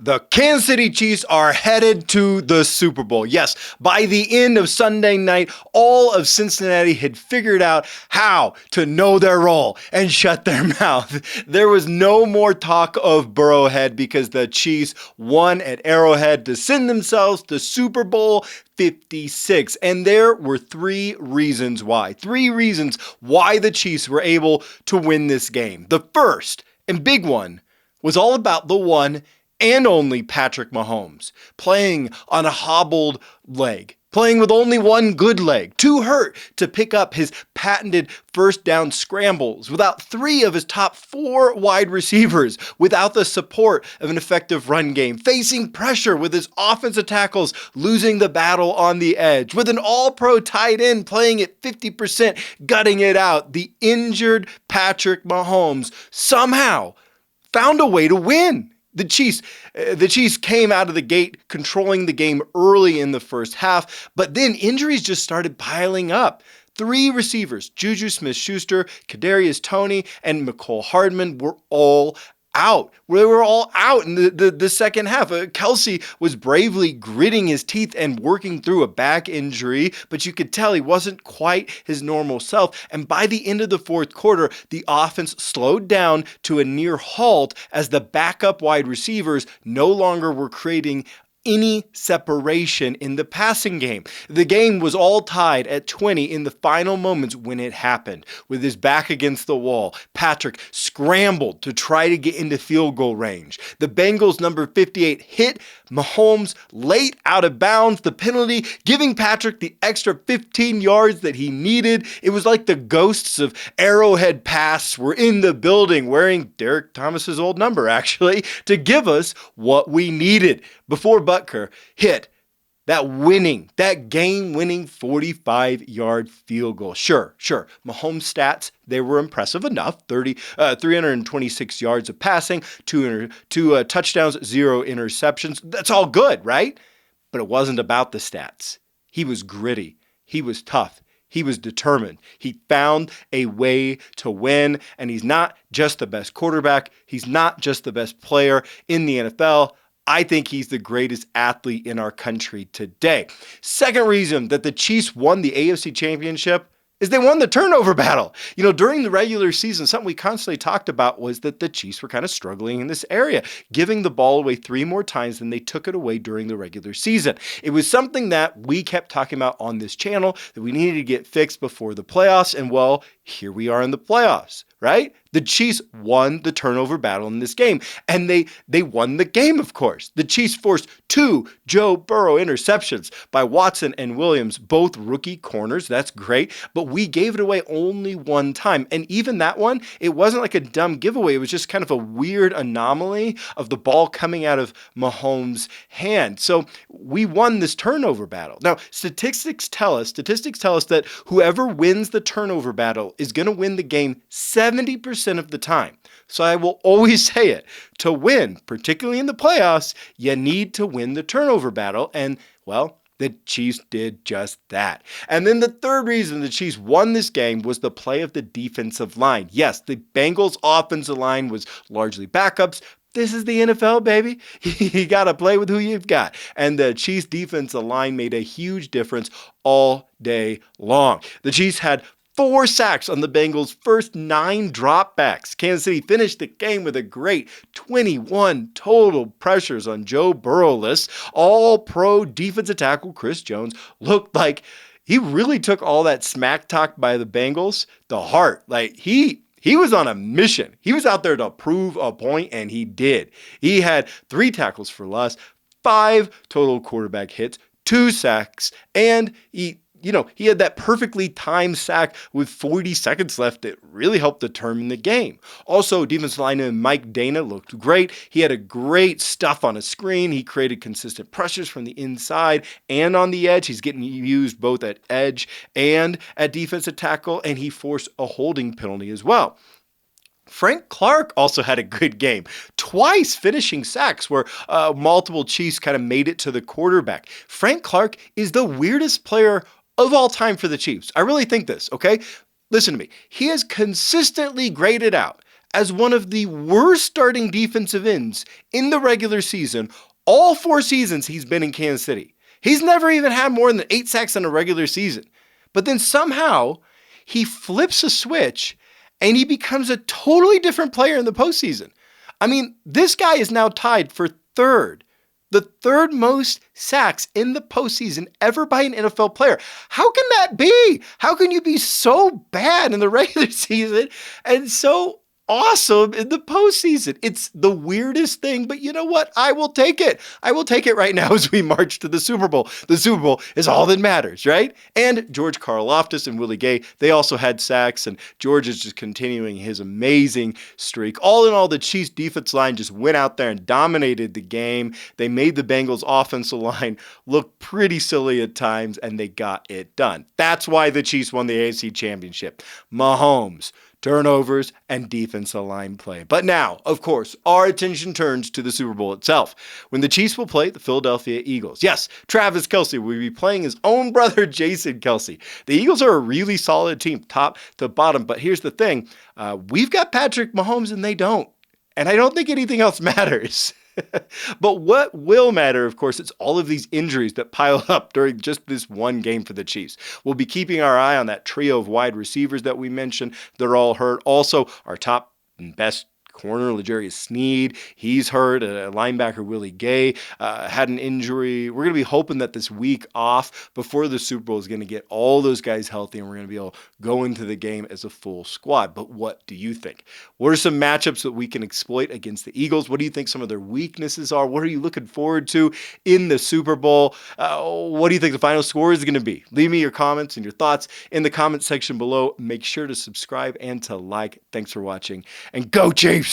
The Kansas City Chiefs are headed to the Super Bowl. Yes, by the end of Sunday night, all of Cincinnati had figured out how to know their role and shut their mouth. There was no more talk of Burrowhead because the Chiefs won at Arrowhead to send themselves to Super Bowl 56. And there were three reasons why. Three reasons why the Chiefs were able to win this game. The first and big one was all about the one and only Patrick Mahomes, playing on a hobbled leg, playing with only one good leg, too hurt to pick up his patented first down scrambles, without three of his top four wide receivers, without the support of an effective run game, facing pressure with his offensive tackles losing the battle on the edge, with an all-pro tight end playing at 50%, gutting it out. The injured Patrick Mahomes somehow found a way to win. The Chiefs came out of the gate controlling the game early in the first half, but then injuries just started piling up. Three receivers, Juju Smith-Schuster, Kadarius Toney, and Mecole Hardman were all out. They were all out in the second half. Kelsey was bravely gritting his teeth and working through a back injury, but you could tell he wasn't quite his normal self. And by the end of the fourth quarter, the offense slowed down to a near halt as the backup wide receivers no longer were creating any separation in the passing game. The game was all tied at 20 in the final moments when it happened. With his back against the wall, Patrick scrambled to try to get into field goal range. The Bengals number 58 hit Mahomes late out of bounds, the penalty giving Patrick the extra 15 yards that he needed. It was like the ghosts of Arrowhead Pass were in the building wearing Derek Thomas's old number, actually, to give us what we needed before Butker hit that game-winning 45-yard field goal. Sure. Mahomes' stats, they were impressive enough. 326 yards of passing, two touchdowns, 0 interceptions. That's all good, right? But it wasn't about the stats. He was gritty. He was tough. He was determined. He found a way to win, and he's not just the best quarterback. He's not just the best player in the NFL. I think he's the greatest athlete in our country today. Second reason that the Chiefs won the AFC Championship is they won the turnover battle. During the regular season, something we constantly talked about was that the Chiefs were kind of struggling in this area, giving the ball away 3 more times than they took it away during the regular season. It was something that we kept talking about on this channel that we needed to get fixed before the playoffs, and well, here we are in the playoffs, right? The Chiefs won the turnover battle in this game, and they won the game, of course. The Chiefs forced 2 Joe Burrow interceptions by Watson and Williams, both rookie corners. That's great, but we gave it away only one time, and even that one, it wasn't like a dumb giveaway. It was just kind of a weird anomaly of the ball coming out of Mahomes' hand. So we won this turnover battle. Now, statistics tell us that whoever wins the turnover battle is going to win the game 70% of the time. So I will always say it. To win, particularly in the playoffs, you need to win the turnover battle. And, well, the Chiefs did just that. And then the third reason the Chiefs won this game was the play of the defensive line. Yes, the Bengals' offensive line was largely backups. This is the NFL, baby. You got to play with who you've got. And the Chiefs' defensive line made a huge difference all day long. The Chiefs had 4 sacks on the Bengals' first 9 dropbacks. Kansas City finished the game with a great 21 total pressures on Joe Burrow-less. All-pro defensive tackle Chris Jones looked like he really took all that smack talk by the Bengals to heart. Like he was on a mission. He was out there to prove a point, and he did. He had 3 tackles for loss, 5 total quarterback hits, 2 sacks, and he had that perfectly timed sack with 40 seconds left that really helped determine the game. Also, defensive lineman Mike Dana looked great. He had a great stuff on a screen. He created consistent pressures from the inside and on the edge. He's getting used both at edge and at defensive tackle, and he forced a holding penalty as well. Frank Clark also had a good game, twice finishing sacks where multiple Chiefs kind of made it to the quarterback. Frank Clark is the weirdest player of all time for the Chiefs. I really think this, okay? Listen to me. He has consistently graded out as one of the worst starting defensive ends in the regular season. All 4 seasons he's been in Kansas City. He's never even had more than 8 sacks in a regular season. But then somehow he flips a switch and he becomes a totally different player in the postseason. I mean, this guy is now tied for the third most sacks in the postseason ever by an NFL player. How can that be? How can you be so bad in the regular season and so awesome in the postseason? It's the weirdest thing, but you know what? I will take it. I will take it right now as we march to the Super Bowl. The Super Bowl is all that matters, right? And George Karlaftis and Willie Gay, they also had sacks, and George is just continuing his amazing streak. All in all, the Chiefs defense line just went out there and dominated the game. They made the Bengals offensive line look pretty silly at times, and they got it done. That's why the Chiefs won the AFC Championship. Mahomes, turnovers, and defensive line play. But now, of course, our attention turns to the Super Bowl itself, when the Chiefs will play the Philadelphia Eagles. Yes, Travis Kelce will be playing his own brother, Jason Kelce. The Eagles are a really solid team, top to bottom. But here's the thing. We've got Patrick Mahomes, and they don't. And I don't think anything else matters. But what will matter, of course, is all of these injuries that pile up during just this one game for the Chiefs. We'll be keeping our eye on that trio of wide receivers that we mentioned. They're all hurt. Also, our top and best corner, L'Jarius Sneed, he's hurt. Linebacker Willie Gay had an injury. We're going to be hoping that this week off before the Super Bowl is going to get all those guys healthy, and we're going to be able to go into the game as a full squad. But what do you think? What are some matchups that we can exploit against the Eagles? What do you think some of their weaknesses are? What are you looking forward to in the Super Bowl? What do you think the final score is going to be? Leave me your comments and your thoughts in the comment section below. Make sure to subscribe and to like. Thanks for watching, and go Chiefs!